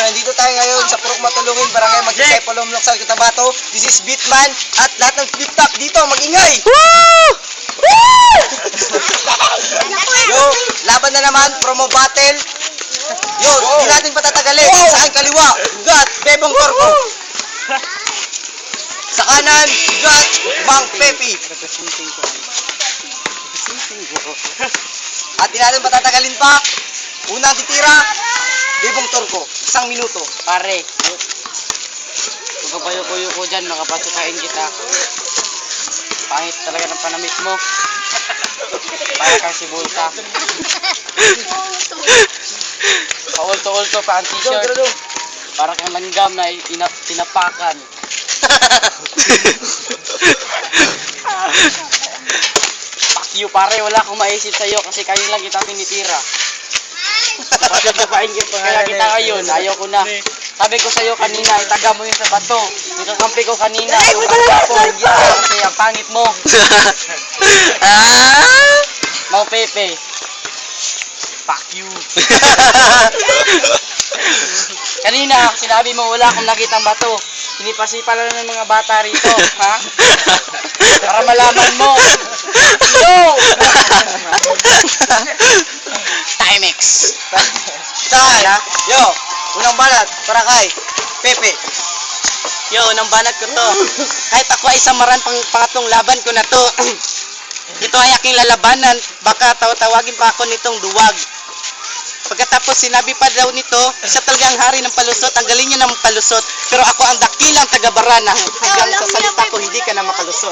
nandito tayo ngayon sa Purok Matulungin, Barangay Magsaysay, Palomlok, San Cotabato. This is Beatman at lahat ng flip-top dito, mag-ingay! Woo! Woo! Yo, laban na naman, promo battle. Yo, hindi natin patatagalin. Sa aking kaliwa, got Bebong Torco. Sa kanan, got Mang Pepe. At hindi natin patatagalin pa. Unang titira, Bebong Torco. 1 minuto. Pare, kung kapayo-kuyo ko dyan, makapasukain kita. Pangit talaga ng panamit mo. Para kang si Bulta. Paulto-ulto pa ang t-shirt. Para kang langgam na tinapakan. Fuck you pare, wala akong maisip sa'yo kasi kayo lang kita tinitira. Pasukain kita kaya kita ngayon, ayaw ko na. Sabi ko sa'yo kanina, itaga mo yun sa bato. Ikakampi ko kanina. Hindi kasi ang pangit mo. Mau Pepe. Fuck you. Kanina, sinabi mo wala akong nakitang bato. Pinipasipa lang ng mga bata rito. Ha? Para malaman mo. Yo! Timex. Saan? Yo, unang balat para kay Pepe. Yo, unang banat ko to. Kahit ako ay samaran pangatlong laban ko na to. Ito ay aking lalabanan. Baka tawagin pa ako nitong duwag. Pagkatapos sinabi pa daw nito, siya talaga ang hari ng palusot. Ang galing niya ng palusot. Pero ako ang dakilang taga-barana. Hanggang sa salita ko, hindi ka na makalusot.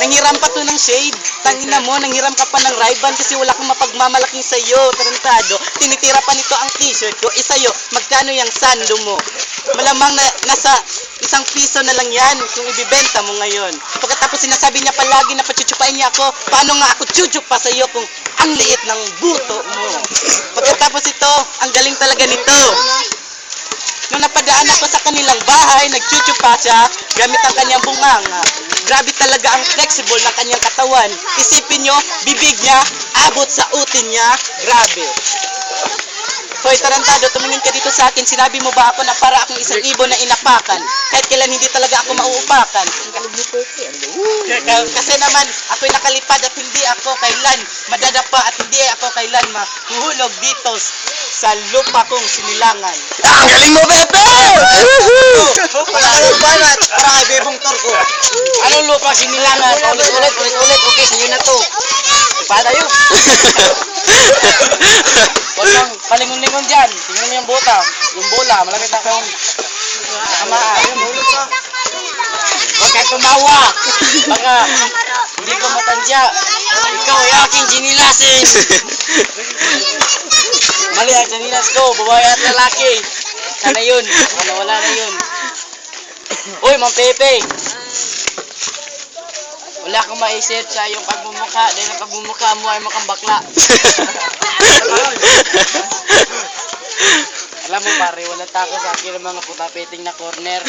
Nanghiram pa to ng shade. Tangina mo, nanghiram ka pa ng Ray-Ban kasi wala kang mapagmamalaking sa'yo. Tarantado. Tinitira pa nito ang t-shirt ko. Sa'yo, magkano yung sando mo? Malamang na nasa 1 piso na lang yan kung ibibenta mo ngayon. Pagkatapos sinasabi niya palagi na pachuchupain niya ako. Paano nga ako chuchup pa sa'yo kung ang liit ng buto mo? Pagkatapos ito, ang galing talaga nito. Nung napadaan ako sa kanilang bahay, nagchuchup pa siya gamit ang kanyang bunganga. Grabe talaga ang flexible ng kanyang katawan. Isipin nyo, bibig niya, abot sa utin niya. Grabe. Hoy, tarantado, tumingin ka dito sa akin. Sinabi mo ba ako na para akong isang ibon na inapakan? Kahit kailan hindi talaga ako mauupakan. Kasi naman, ako'y nakalipad at hindi ako kailan madadapa at hindi ako kailan mahuhulog dito sa lupa kong sinilangan. Ang galing mo, Pepe! Pangalawang balat para kay Bebong Torco. Anong lupa sinilangan? Ulit. Okay, sa'yo na to. Pada yun. Huwag kang palingon-lingon dyan. Tingnan mo yung buta. Yung bola. Malapit na kang nakamaan. Huwag kayo tumawa. Baka hindi ko matansya. Ikaw ay aking ginilasin. Mali ang ginilas ko. Babae at lalaki. Sana yun. Wala na yun. Uy, Mang Pepe. Wala akong maisip sa iyong pagmumukha dahil ang pagmumukha mo ay mukhang bakla. Alam mo pare, wala tako sa akin ng mga putapeting na corner.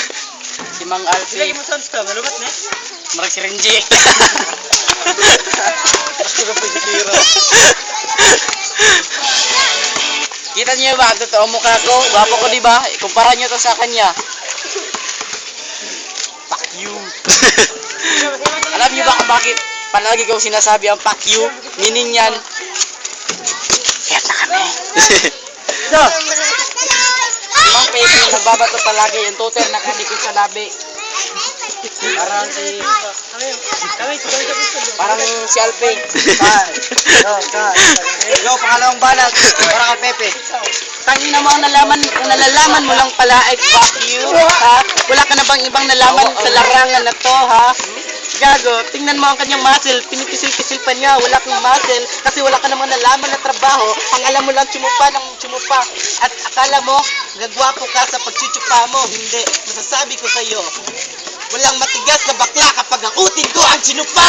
Si Mang Alfie. Sige mo sons ka, malubat na? Marag si Renji. Kita niyo ba ang totoo mukha ko? Gwapo ko diba? Kumpara niyo to sa kanya. Fuck you. Alam niyo ba kung bakit palagi ko sinasabi ang fuck you? Meaning yan, kaya na kami. So, Mang Pepe nagbabato palagi yung toter nakadikit sa labi. Parang si Alping. Yo, pangalawang balat para kay Pepe. Tangina mo ang nalalaman mo lang pala ay fuck you, ha? Wala ka na bang ibang nalaman sa larangan na to, ha? Gago, tingnan mo ang kanyang muscle, pinikisil-kisil pa niya, wala kang muscle, kasi wala ka namang nalaman na trabaho, ang alam mo lang tsumupa ng tsumupa, at akala mo, gagwapo ka sa pagchuchupa mo, hindi, masasabi ko sa'yo, walang matigas na bakla kapag ang utin ko ang tsinupa!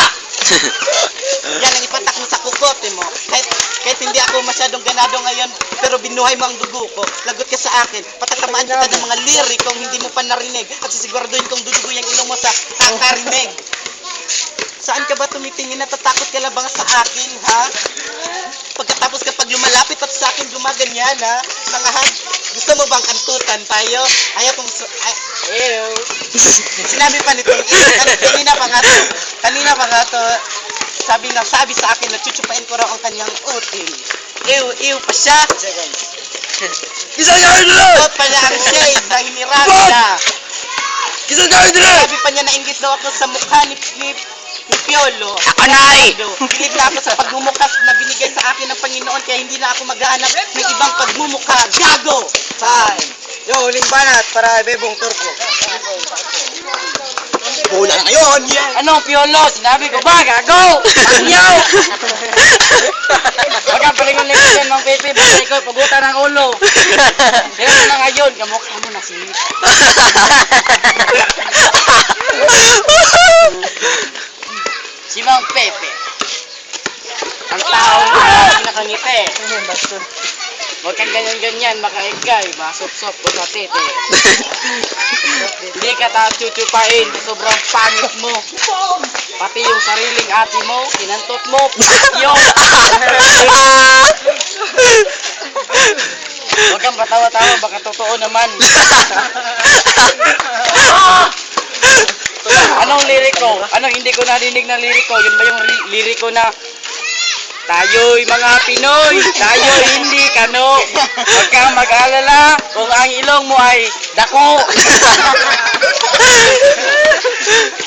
Yan ang ipatak mo sa kukote mo, kahit hindi ako masyadong ganado ngayon, pero binuhay mo ang dugo ko, lagot ka sa akin, patatamaan kita ng mga lirikong hindi mo pa narinig, at sisiguraduhin kong dudugo yung ilong mo sa kakarinig. Saan ka ba tumitingin? Natatakot ka lang ba sa akin, ha? Pagkatapos kapag lumalapit at sa akin gumaganyan ha, nangahag, gusto mo bang kantutan tayo? Ayaw kong, ew. Sinabi pa nito, kanina pa nga to, sabi sa akin na chuchupain ko raw ang kanyang uting. Ew pa siya. Kisang gawin nila! Ito pala ang shade na hinirami na. Kisang gawin nila! Sabi pa niya nainggit daw ako sa mukha ni Piolo. Anay! Pilit na ako sa pagmumukas na binigay sa akin ng Panginoon kaya hindi na ako maghahanap ng ibang pagmumukha. Gago! Fine. Yo, huling banat para Bebong Turco. Bola na ngayon! Anong Piolo? Sinabi ko ba? Gago! Pangyaw! Huwag kang palingon-lingon ng Pepe. Basta ikaw pagutan ng ulo. Pero na ngayon, kamukha mo na si si Mang Pepe. Ang taong nakangiti. Huwag kang ganyan-ganyan, makaigay, masop-sop ko sa tete. Hindi ka chuchupain, sobrang pangit mo. Pati yung sariling ate mo, kinantot mo, yo! Huwag kang patawa-tawa, baka totoo naman. Anong liriko? Anong hindi ko narinig na liriko? Yun ba yung liriko na tayo'y mga Pinoy, tayo'y hindi kano. Huwag kang mag-alala kung ang ilong mo ay dako.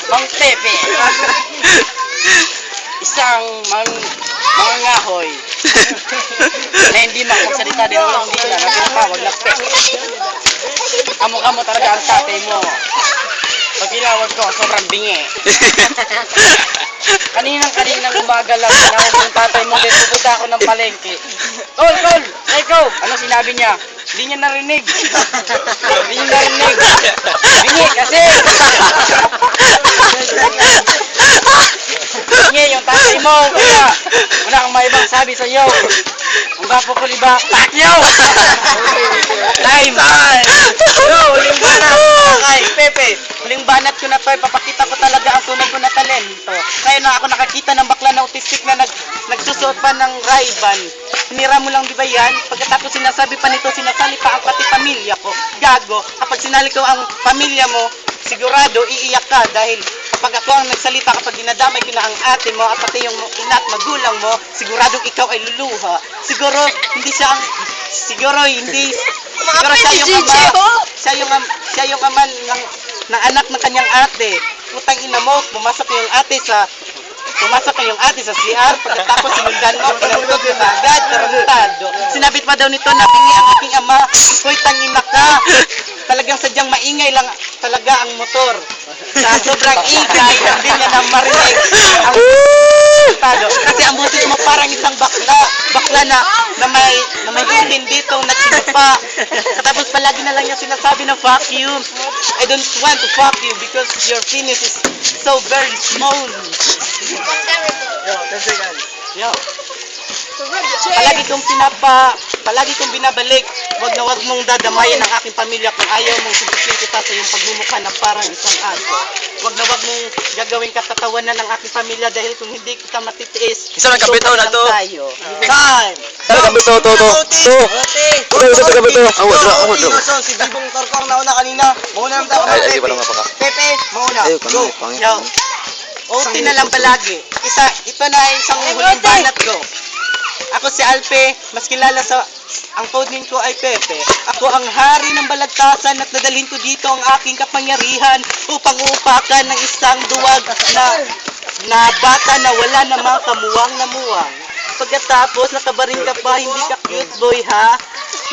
Mang Pepe. Isang mangangahoy na hindi makapagsalita din walang dila na pinatawag na Pepe. Kamukha mo talaga ang tatay mo. Pag tinawag ko, sobrang bingi. Kaninang umaga lang, tinawag yung tatay mo, dito pupunta ako ng palengke. Tol! Ikaw! Ano sinabi niya? Hindi niya narinig. Bingi kasi! Bingi yung tatay mo, kaya wala kang maibang sabi sa iyo. Ang gapo ko, diba? Pacquiao! Time! Yo, huling banat! Okay, Pepe, huling banat ko na to, papakita ko talaga ang tunay ko na talento. Kaya na ako nakakita ng bakla na autistic na nagsusuot pa ng Ray-Ban. Hinira mo lang, di ba yan? Pagkatapos sinasabi pa nito, sinasali pa ang pati pamilya ko. Gago, kapag sinali ko ang pamilya mo, sigurado iiyak ka dahil kapag ako ang nagsalita, kapag dinadamay ko na ang ate mo at pati yung ina at magulang mo, siguradong ikaw ay luluha. Siguro siya yung ama ng anak ng kanyang ate. Putang ina mo, pumasok yung ate sa CR, pagkatapos sinundan mo, pinagtog mo na agad, tarantado. Sinabit pa daw nito na bingi ang aking ama, hoy tangina ka. Talagang sadyang maingay lang talaga ang motor. Sa sobrang ingay, hindi niya na marinig ang tado. Kasi ang butis mo parang isang bakla na may utin ditong natsinupa. Tapos palagi na lang niya sinasabi na fuck you. I don't want to fuck you because your penis is so very small. Yo, 10 seconds. Yo. Palagi kong binabalik, wag mong dadamayan ang aking pamilya kung ayaw mong subukin kita sa iyong pagmumukha na parang isang aso. Wag mong gagawin katatawanan ng aking pamilya dahil kung hindi kita matitiis, Isa lang kapitaw na to. Time! Ano kapitaw to? Si Bibong Turco ang nauna kanina. Mauna naman tayo kay Pepe. Pepe, mauna. Go. Yo. OT na lang palagi. Ito na isang huling banat ko. Ako si Alpe, mas kilala ang codename ko ay Pepe. Ako ang hari ng balagtasan at nadalhin ko dito ang aking kapangyarihan upang uupakan ng isang duwag na bata na wala namang kamuwang na muwang. Pagkatapos, nakabaring ka pa, hindi ka cute boy ha?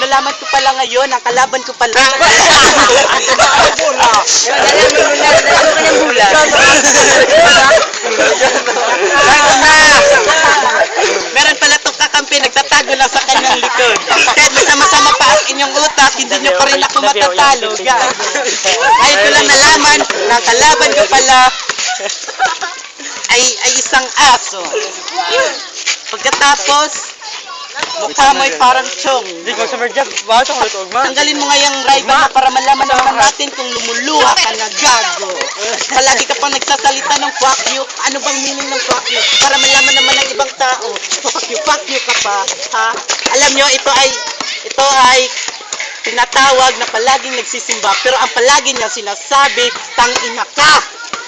Nalaman ko pala ngayon, ang kalaban ko pala. Meron pala itong kakampi, nagtatago lang sa kanyang likod. Kahit masama-sama pa ang inyong utak, hindi nyo pa rin ako matatalo. Ngayon ko lang nalaman na ang kalaban ko pala ay isang aso. Pagkatapos, Mukha mo'y parang chong. Hindi ko sa merjab. Bakit ako lutuog man? Tanggalin mo nga yung rival mo para malaman naman natin kung lumuluha ka na gago. Palagi ka pang nagsasalita ng fuck you. Ano bang meaning ng fuck you? Para malaman naman ng ibang tao. Fuck you ka pa. Ha? Alam nyo, ito ay tinatawag na palaging nagsisimba. Pero ang palagi niya sinasabi, tangina ka.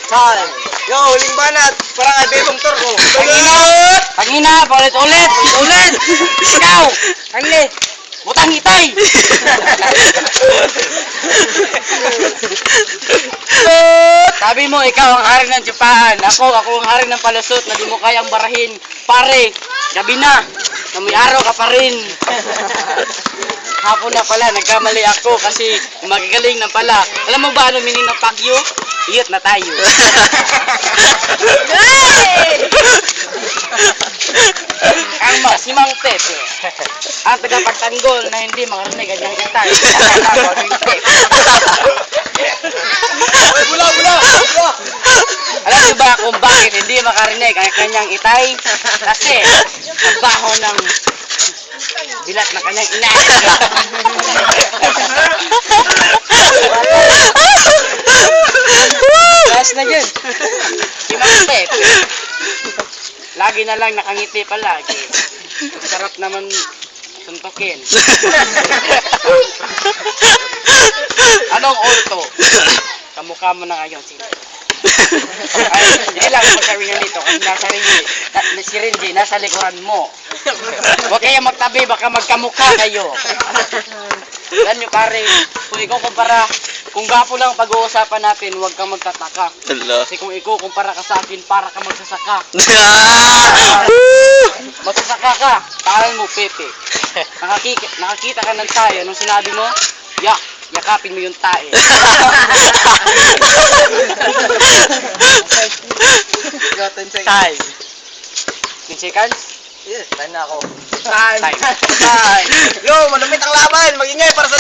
Chal. Yo, huling banat. Parang ay bebong turko. Tangina, paulit-ulit. Ikaw. Tangli. Butang itay. Sabi mo, ikaw ang hari ng Japan. Ako ang hari ng palusot na di mo kayang barahin. Pare, gabi na. May araw ka pa rin. Hapon na pala, nagkamali ako kasi magagaling na pala. Alam mo ba ano meaning ng pagyo? Iyot na tayo. Ang masimang Pepe. Ang tagapagtanggol na hindi makarinig ang niyang itay. Bula! Alam niyo ba kung bakit hindi makarinig ang kanyang itay? Kasi ang baho ng bilat na kanyang ina. Gas na yun. Si Mang Pepe. Lagi na lang nakangiti palagi. Sarap naman suntukin. Anong ulto? Kamukha mo na ngayon sila. Ay, hindi lang magsabi nga dito kasi nasa si Renji, nasa likuran mo. Huwag kayo magtabi, baka magkamukha kayo. Alam nyo pare, kung ikaw kumpara, kung gapo lang pag-uusapan natin, huwag kang magtataka. Kasi kung ikaw kumpara ka sa akin, para ka magsasaka. Magsasaka ka, parang mo Pepe. Nakakita ka ng tayo, nung sinabi mo, yakapin mo yung tae. 10 seconds. Time. 10 seconds? Yes, time na ako. Time. Yo, manumit ang laban. Mag-ingay para sa